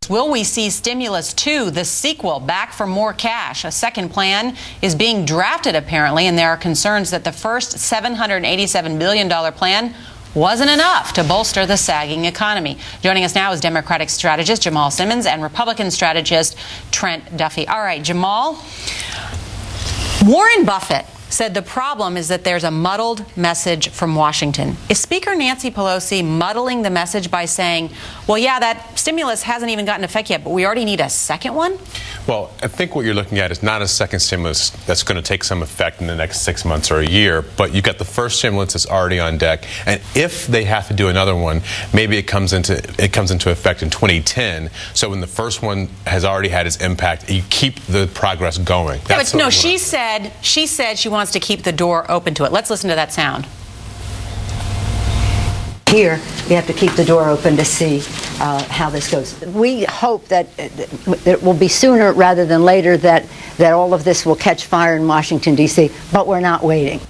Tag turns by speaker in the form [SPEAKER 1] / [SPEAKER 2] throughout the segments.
[SPEAKER 1] Will we see Stimulus 2, the sequel, back for more cash? A second plan is being drafted, apparently, and there are concerns that the first $787 billion plan wasn't enough to bolster the sagging economy. Joining us now is Democratic strategist Jamal Simmons and Republican strategist Trent Duffy. All right, Jamal, Warren Buffett said the problem is that there's a muddled message from Washington. Is Speaker Nancy Pelosi muddling the message by saying, well, yeah, that stimulus hasn't even gotten effect yet, but we already need a second one?
[SPEAKER 2] Well, I think what you're looking at is not a second stimulus that's going to take some effect in the next 6 months or a year, but you've got the first stimulus that's already on deck, and if they have to do another one, maybe it comes into effect in 2010. So when the first one has already had its impact, you keep the progress going.
[SPEAKER 1] Yeah, but no, she said she wants to keep the door open to it. Let's listen to that sound.
[SPEAKER 3] Here, we have to keep the door open to see how this goes. We hope that it will be sooner rather than later that all of this will catch fire in Washington, D.C., but we're not waiting.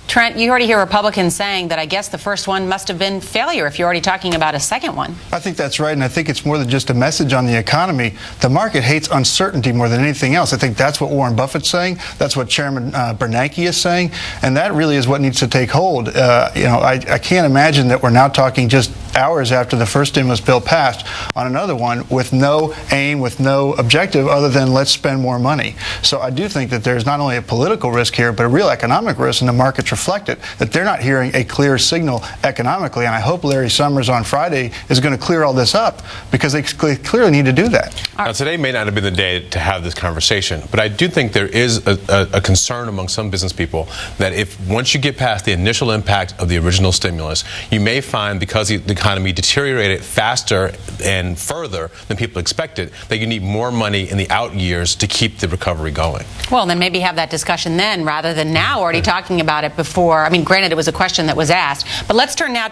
[SPEAKER 1] Trent, you already hear Republicans saying that I guess the first one must have been failure if you're already talking about a second one.
[SPEAKER 4] I think that's right, and I think it's more than just a message on the economy. The market hates uncertainty more than anything else. I think that's what Warren Buffett's saying. That's what Chairman Bernanke is saying, and that really is what needs to take hold. I can't imagine that we're now talking just hours after the first stimulus bill passed on another one with no aim, with no objective other than let's spend more money. So I do think that there's not only a political risk here, but a real economic risk, and the markets reflect it, that they're not hearing a clear signal economically. And I hope Larry Summers on Friday is going to clear all this up, because they clearly need to do that.
[SPEAKER 2] Now, today may not have been the day to have this conversation, but I do think there is a concern among some business people that if once you get past the initial impact of the original stimulus, you may find, because the economy deteriorated faster and further than people expected, that you need more money in the out years to keep the recovery going.
[SPEAKER 1] Well, then maybe have that discussion then rather than now already talking about it before. I mean, granted, it was a question that was asked. But let's turn now